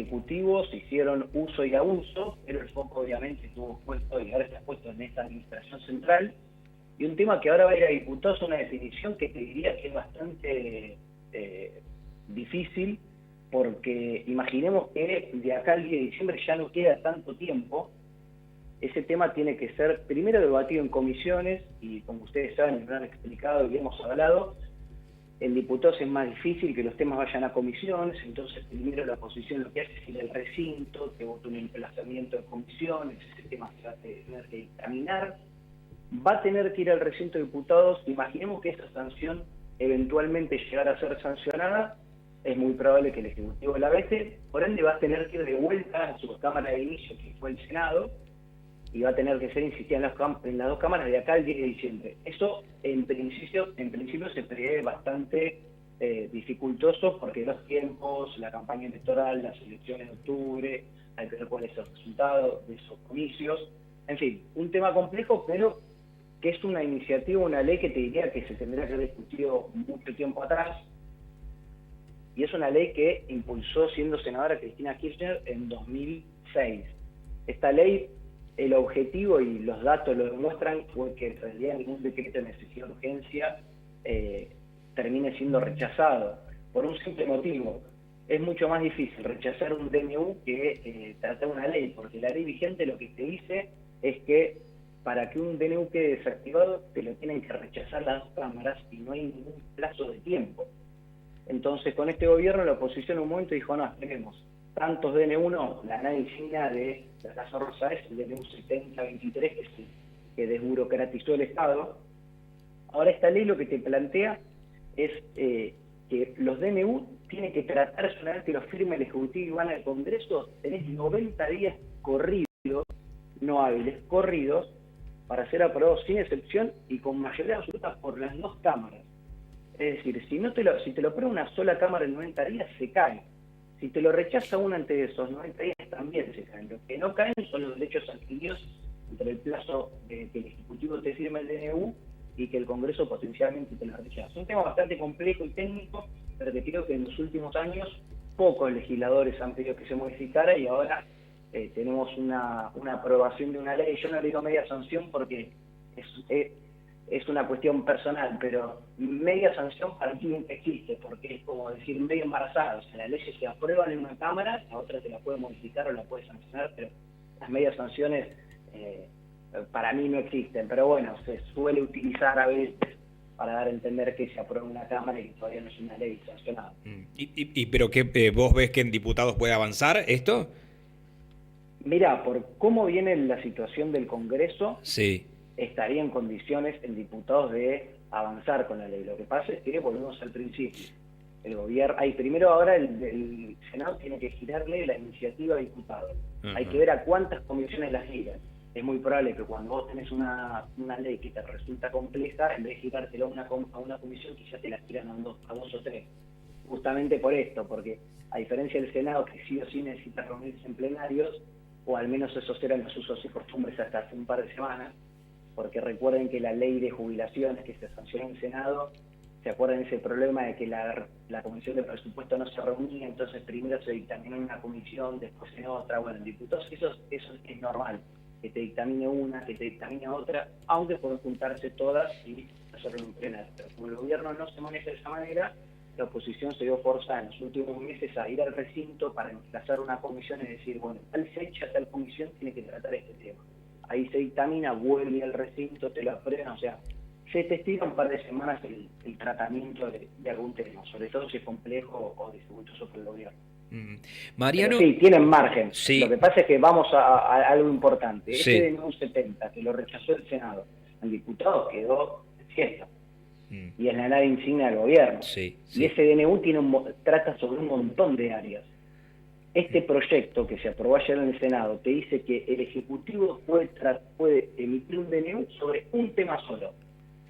ejecutivos hicieron uso y abuso, pero el foco obviamente estuvo puesto y ahora está puesto en esta administración central. Y un tema que ahora va a ir a diputados, una definición que te diría que es bastante difícil, porque imaginemos que de acá al 10 de diciembre ya no queda tanto tiempo. Ese tema tiene que ser primero debatido en comisiones, y como ustedes saben, lo han explicado y hemos hablado, en diputados es más difícil que los temas vayan a comisiones, entonces primero la oposición lo que hace es ir al recinto, te vota un emplazamiento de comisiones, ese tema se va a tener que dictaminar, va a tener que ir al recinto de diputados. Imaginemos que esa sanción eventualmente llegara a ser sancionada, es muy probable que el Ejecutivo la vete, por ende va a tener que ir de vuelta a su Cámara de Inicio, que fue el Senado, y va a tener que ser insistida en las dos cámaras de acá al 10 de diciembre. Eso en principio se prevé bastante dificultoso, porque los tiempos, la campaña electoral, las elecciones de octubre, hay que ver cuál es el resultado de esos comicios, en fin, un tema complejo, pero que es una iniciativa, una ley que te diría que se tendría que haber discutido mucho tiempo atrás, y es una ley que impulsó, siendo senadora, Cristina Kirchner en 2006. Esta ley, el objetivo y los datos lo demuestran, fue que en realidad ningún decreto de necesidad de urgencia termine siendo rechazado, por un simple motivo. Es mucho más difícil rechazar un DNU que tratar una ley, porque la ley vigente lo que te dice es que para que un DNU quede desactivado te lo tienen que rechazar las dos cámaras y no hay ningún plazo de tiempo. Entonces, con este gobierno, la oposición en un momento dijo, no, esperemos, tantos DNU no, la nada insignia de la Casa Rosa es el DNU 7023, que es el que desburocratizó el Estado. Ahora esta ley lo que te plantea es que los DNU tienen que tratarse una vez que los firme el Ejecutivo y van al Congreso, tenés 90 días corridos, no hábiles, corridos, para ser aprobados sin excepción y con mayoría absoluta por las dos cámaras. Es decir, si te lo aprueba una sola cámara en 90 días, se cae. Si te lo rechaza una antes de esos 90 días, también se caen. Lo que no caen son los derechos adquiridos entre el plazo de que el Ejecutivo te firme el DNU y que el Congreso potencialmente te lo rechaza. Un tema bastante complejo y técnico, pero que creo que en los últimos años pocos legisladores han pedido que se modificara, y ahora tenemos una aprobación de una ley. Yo no le digo media sanción porque es una cuestión personal, pero media sanción para mí existe, porque es como decir medio embarazada. O sea, las leyes se aprueban en una cámara, la otra te la puede modificar o la puede sancionar, pero las medias sanciones para mí no existen. Pero bueno, se suele utilizar a veces para dar a entender que se aprueba una cámara y que todavía no es una ley sancionada. ¿Pero qué vos ves que en diputados puede avanzar esto? Mirá, por cómo viene la situación del Congreso, Sí. estaría en condiciones el diputado de avanzar con la ley. Lo que pasa es que volvemos al principio. El gobierno, primero ahora el Senado tiene que girarle la iniciativa a diputados. Hay que ver a cuántas comisiones las giran. Es muy probable que cuando vos tenés una ley que te resulta compleja, en vez de girártela a una comisión, quizás te la giran a dos o tres. Justamente por esto, porque a diferencia del Senado, que sí o sí necesita reunirse en plenarios, o al menos esos eran los usos y costumbres hasta hace un par de semanas, porque recuerden que la ley de jubilaciones que se sancionó en el Senado, ¿se acuerdan ese problema de que la Comisión de Presupuesto no se reunía? Entonces primero se dictaminó en una comisión, después en otra. Bueno, en diputados eso es normal, que te dictamine una, que te dictamine otra, aunque pueden juntarse todas y hacerlo en un plenario. Pero como el gobierno no se maneja de esa manera, la oposición se dio forzada en los últimos meses a ir al recinto para emplazar una comisión y decir, bueno, tal fecha, tal comisión tiene que tratar este tema. Ahí se dictamina, vuelve al recinto, te lo aprueban, o sea, se te estira un par de semanas el tratamiento de algún tema, sobre todo si es complejo o dificultoso para el gobierno. Mariano. Pero sí, tienen margen. Sí. Lo que pasa es que vamos a algo importante. Sí. Ese DNU 70, que lo rechazó el Senado, el diputado quedó cierto. Y es la nada insignia del gobierno. Sí. Y ese DNU trata sobre un montón de áreas. Este proyecto que se aprobó ayer en el Senado te dice que el Ejecutivo puede emitir un DNU sobre un tema solo.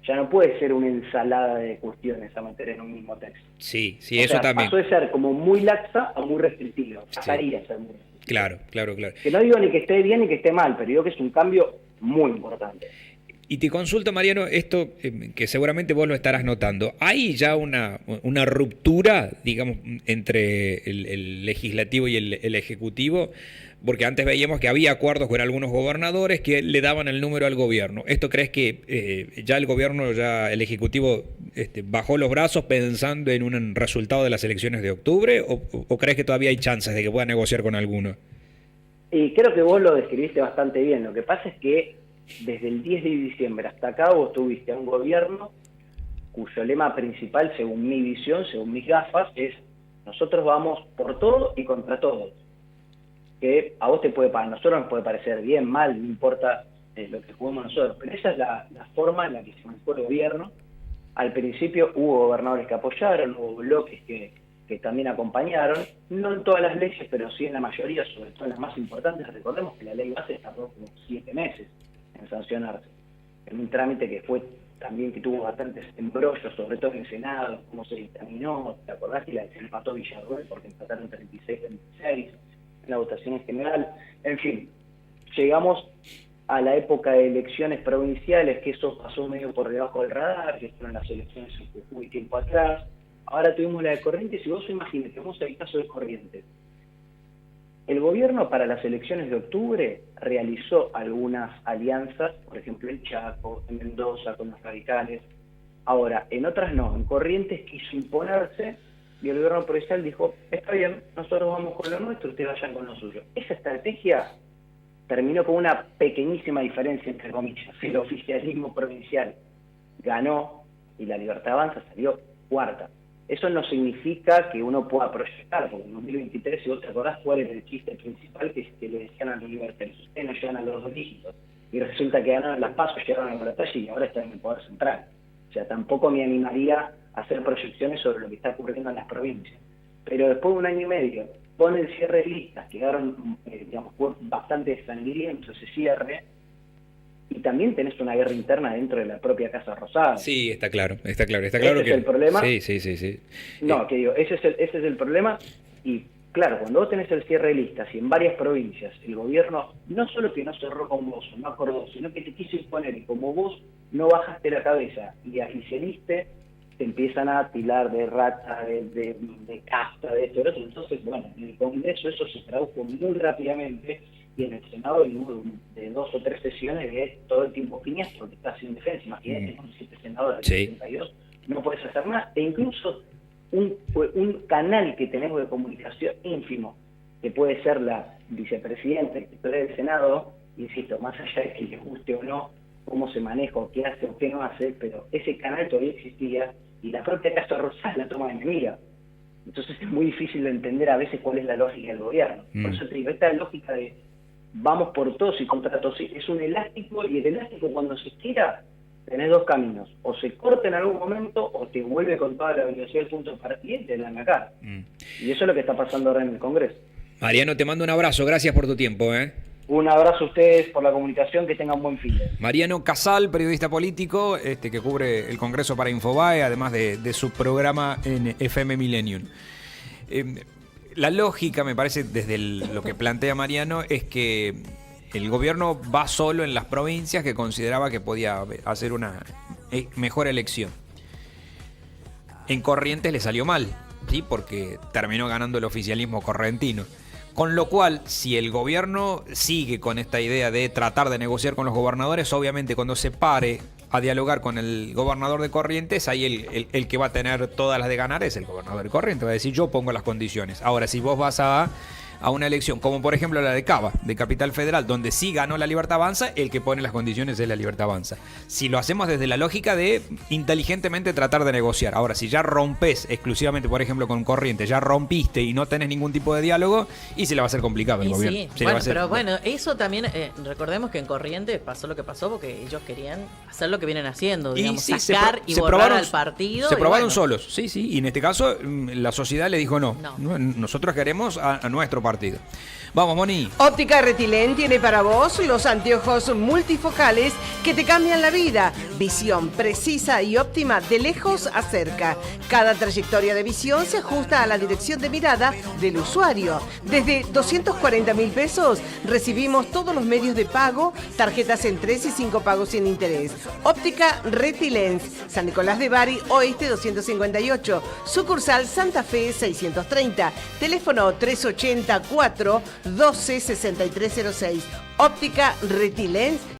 Ya no puede ser una ensalada de cuestiones a meter en un mismo texto. Sí, eso también. Pasó de ser como muy laxa a muy restrictiva. Pasaría a ser muy restrictiva. Claro. Que no digo ni que esté bien ni que esté mal, pero digo que es un cambio muy importante. Y te consulto, Mariano, esto que seguramente vos lo estarás notando. ¿Hay ya una ruptura, digamos, entre el legislativo y el ejecutivo? Porque antes veíamos que había acuerdos con algunos gobernadores que le daban el número al gobierno. ¿Esto crees que ya el gobierno, ya el ejecutivo bajó los brazos pensando en un resultado de las elecciones de octubre? ¿O crees que todavía hay chances de que pueda negociar con alguno? Y creo que vos lo describiste bastante bien. Lo que pasa es que desde el 10 de diciembre hasta acá vos tuviste a un gobierno cuyo lema principal, según mi visión, según mis gafas, es nosotros vamos por todo y contra todos. Que a vos a nosotros nos puede parecer bien, mal, no importa lo que juguemos nosotros, pero esa es la forma en la que se manejó el gobierno. Al principio hubo gobernadores que apoyaron, hubo bloques que también acompañaron, no en todas las leyes, pero sí en la mayoría, sobre todo en las más importantes. Recordemos que la ley base tardó como 7 meses en sancionarse, en un trámite que fue también que tuvo bastantes embrollos, sobre todo en el Senado, cómo se dictaminó, ¿te acordás? Y la se empató Villarruel porque empataron 36-36 en la votación en general. En fin, llegamos a la época de elecciones provinciales, que eso pasó medio por debajo del radar, que fueron las elecciones en Jujuy tiempo atrás. Ahora tuvimos la de Corrientes, y vos imagínate, vamos al caso de Corrientes. El gobierno para las elecciones de octubre realizó algunas alianzas, por ejemplo en Chaco, en Mendoza, con los radicales. Ahora, en otras no. En Corrientes quiso imponerse y el gobierno provincial dijo, está bien, nosotros vamos con lo nuestro, ustedes vayan con lo suyo. Esa estrategia terminó con una pequeñísima diferencia, entre comillas. El oficialismo provincial ganó y la Libertad Avanza salió cuarta. Eso no significa que uno pueda proyectar, porque en 2023, si vos te acordás, cuál era el chiste principal que le decían a los libertarios, ustedes no llegan a los 2 dígitos, y resulta que ganaron las PASO, llegaron a la batalla y ahora están en el poder central. O sea, tampoco me animaría a hacer proyecciones sobre lo que está ocurriendo en las provincias. Pero después de 1 año y medio, con el cierre de listas, quedaron, fue bastante sangriento ese cierre, y también tenés una guerra interna dentro de la propia Casa Rosada. Sí, está claro ¿Ese que es el problema? Sí. No, que digo, ese es el problema, y claro, cuando vos tenés el cierre de listas y en varias provincias el gobierno no solo que no cerró con vos, no acordó, sino que te quiso imponer, y como vos no bajaste la cabeza y agicioniste, te empiezan a tilar de rata, de casta, de esto y lo otro. Entonces, bueno, en el Congreso eso se tradujo muy rápidamente, y en el Senado de 2 o 3 sesiones de todo el tiempo piñas porque estás sin defensa. Imagínate, con 7 senadores de 72, no puedes hacer nada. E incluso un canal que tenemos de comunicación ínfimo, que puede ser la vicepresidenta del Senado, insisto, más allá de que le guste o no cómo se maneja, o qué hace o qué no hace, pero ese canal todavía existía, y la propia Casa Rosada la toma de enemiga. Entonces es muy difícil de entender a veces cuál es la lógica del gobierno. Por eso te digo, esta lógica de vamos por todos y contra todos es un elástico, y el elástico cuando se estira tenés 2 caminos: o se corta en algún momento o te vuelve con toda la velocidad del punto de partida y te dan la cara. Y eso es lo que está pasando ahora en el Congreso. Mariano, te mando un abrazo, gracias por tu tiempo. Un abrazo a ustedes por la comunicación, que tengan buen fin. Mariano Casal, periodista político, que cubre el Congreso para Infobae, además de su programa en FM Millennium. La lógica, me parece, desde lo que plantea Mariano, es que el gobierno va solo en las provincias que consideraba que podía hacer una mejor elección. En Corrientes le salió mal, ¿sí? Porque terminó ganando el oficialismo correntino. Con lo cual, si el gobierno sigue con esta idea de tratar de negociar con los gobernadores, obviamente cuando se pare a dialogar con el gobernador de Corrientes, ahí el que va a tener todas las de ganar es el gobernador de Corrientes. Va a decir, yo pongo las condiciones. Ahora, si vos vas a una elección, como por ejemplo la de Cava, de Capital Federal, donde sí ganó la Libertad Avanza, el que pone las condiciones es la Libertad Avanza. Si lo hacemos desde la lógica de inteligentemente tratar de negociar. Ahora, si ya rompes exclusivamente, por ejemplo, con Corrientes, ya rompiste y no tenés ningún tipo de diálogo, y se le va a hacer complicado el gobierno. Sí, bueno, pero bueno, eso también, recordemos que en Corrientes pasó lo que pasó porque ellos querían hacer lo que vienen haciendo, digamos, sí, sacar y borrar al partido. Se probaron solos, sí, y en este caso la sociedad le dijo no. Nosotros queremos a nuestro partido. partido. Vamos, Moni. Óptica Retilén tiene para vos los anteojos multifocales que te cambian la vida. Visión precisa y óptima de lejos a cerca. Cada trayectoria de visión se ajusta a la dirección de mirada del usuario. Desde 240.000 pesos recibimos todos los medios de pago, tarjetas en 3 y 5 pagos sin interés. Óptica Retilén, San Nicolás de Bari, Oeste 258, sucursal Santa Fe 630, teléfono 384 12 6306. Óptica Retilén